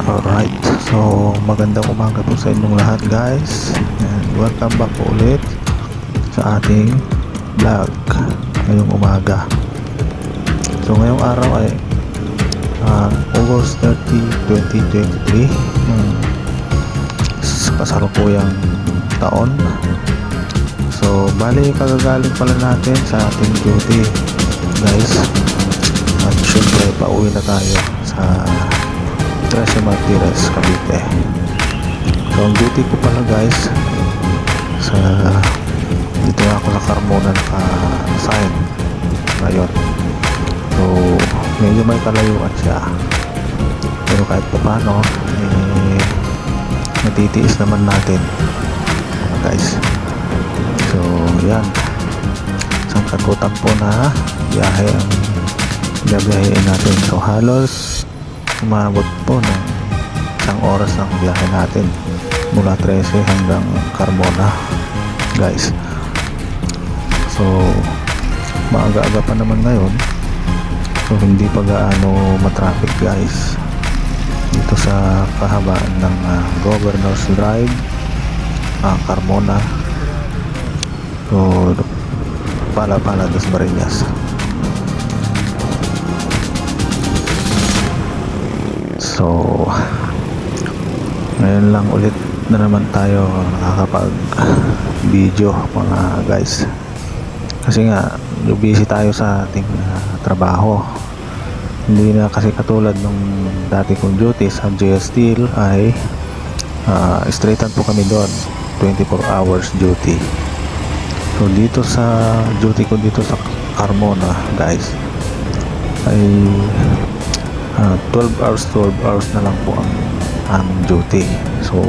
Alright, so magandang umaga po sa inyong lahat guys, and welcome back po ulit sa ating vlog ngayong umaga. So ngayong araw ay August 30, 2023, kasalukuyang taon. So bali kagagaling pala natin sa ating duty guys, at syempre pauwi na tayo sa Tres Martires, Cavite. So ang duty ko pala guys sa dito ako sa Carmona naka-sign ngayon. So medyo may kalayuan siya, pero kahit pa paano natitiis naman natin mga guys. So yan, isang kagutan po na biyahe ang biyahein natin. So halos umabot po ng isang oras ng biyahe natin mula 13 hanggang Carmona guys. So maaga-aga pa naman ngayon, so hindi pa gaano matraffic guys dito sa kahabaan ng Governor's Drive, Carmona, so Pala Dos Marinas. So ngayon lang ulit na naman tayo nakakapag video mga guys, kasi nga busy tayo sa ating trabaho. Hindi na kasi katulad nung dati kong duty sa JS Steel ay straightan po kami doon 24 hours duty. So dito sa duty ko dito sa Carmona guys ay 12 hours na lang po ang aming duty. So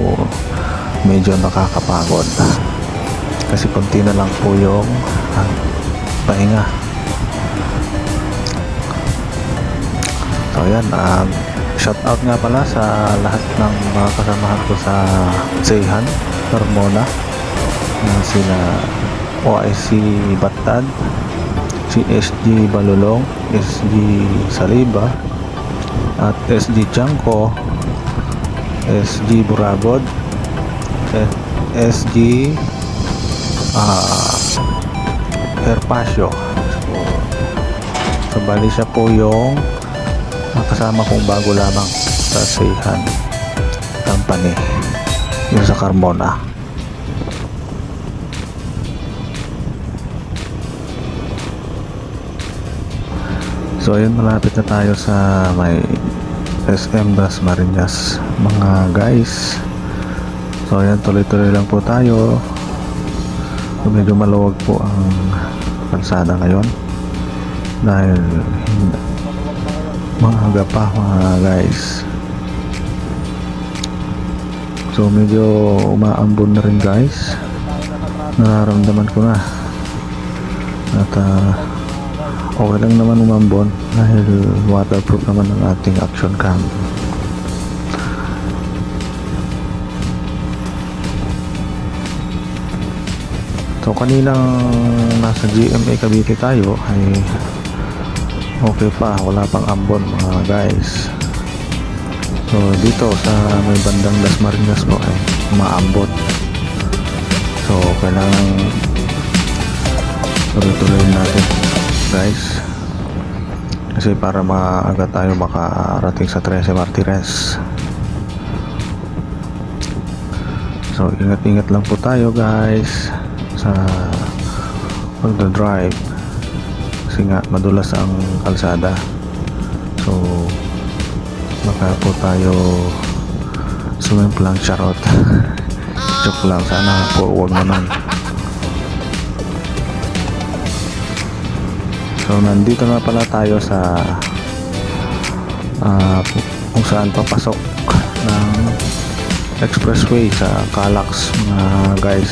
medyo nakakapagod kasi konti na lang po yung pahinga. So yan, shout out nga pala sa lahat ng mga kasamahan ko sa Seihan, Carmona, sila OIC Batad, si SG Balulong, SG Saliba, at SG Chanko, SG Buragod, SG Herpasio. So bali siya po yung kasama kong bago lamang sa Seihan company yung sa Carmona. So ayun, malapit na tayo sa may SM Tres Marinas mga guys. So ayan, tuloy-tuloy lang po tayo. So, medyo maluwag po ang kalsada ngayon dahil maaga pa mga guys. So medyo umaambon na rin guys, nararamdaman ko na at okay lang naman umambon dahil waterproof naman ang ating action cam. So kaninang nasa GMA Cavite tayo ay okay pa, wala pang ambon mga guys. So dito sa may bandang Las Marinas po ay maambon. So kailangan tuloy-tuloy natin guys, kasi para maaga tayo makarating sa Tres Martires. So ingat-ingat lang po tayo guys sa pagdadrive kasi nga madulas ang kalsada. So baka po tayo sumimplang charot. Joke lang, sana po huwag naman. So nandito na pala tayo sa kung saan papasok ng expressway sa Calax mga guys.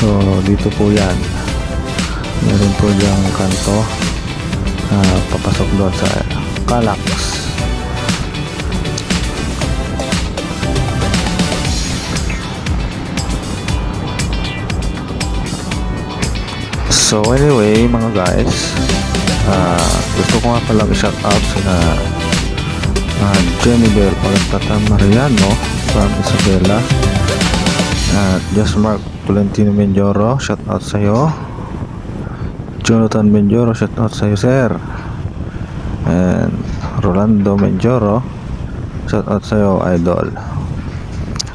So dito po yan, meron po diyang kanto papasok doon sa Calax. So anyway mga guys, gusto ko nga palang i-shout out sila Jennifer Pagantata Mariano from Isabela, at Just Mark Tolentino Menjoro, shout out sa'yo. Jonathan Menjoro, shout out sa'yo sir. And Rolando Menjoro, shout out sa'yo idol.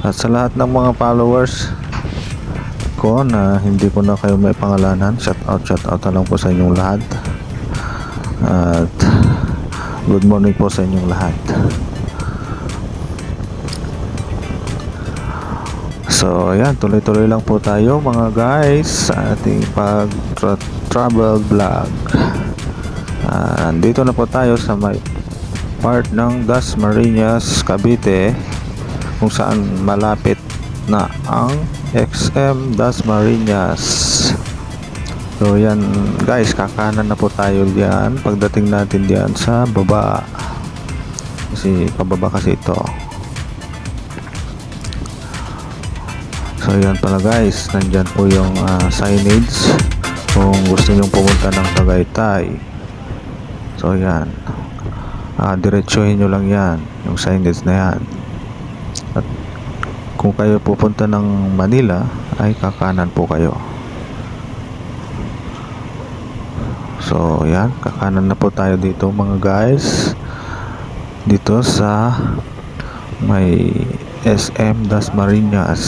At sa lahat ng mga followers ko na hindi ko na kayo may pangalanan, shout out na lang po sa inyong lahat. At good morning po sa inyong lahat. So ayan, tuloy-tuloy lang po tayo mga guys sa ating travel vlog. Andito na po tayo sa may part ng Dasmariñas, Cavite, kung saan malapit na ang XM Dasmariñas. So yan guys, kakanan na po tayo diyan pagdating natin diyan sa baba, kasi pababa kasi ito. So yan pala guys, nandyan po yung signage kung gusto nyong pumunta ng Tagaytay. So yan, diretsuhin nyo lang yan, yung signage na yan. At kung kayo pupunta ng Manila ay kakanan po kayo. So yan, kakanan na po tayo dito mga guys, dito sa may SM Dasmariñas.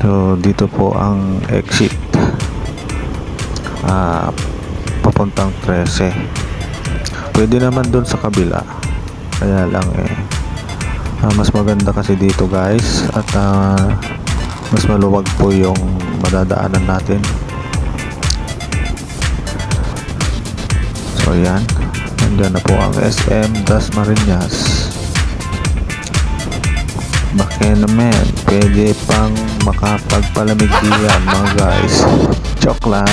So dito po ang exit papuntang 13. Pwede naman dun sa kabila, kaya lang mas maganda kasi dito guys, at mas maluwag po yung madadaanan natin. So yan, nandiyan na po ang SM Dasmariñas. Bakit naman, pwede pang makapagpalamig diyan mga guys. Joke lang.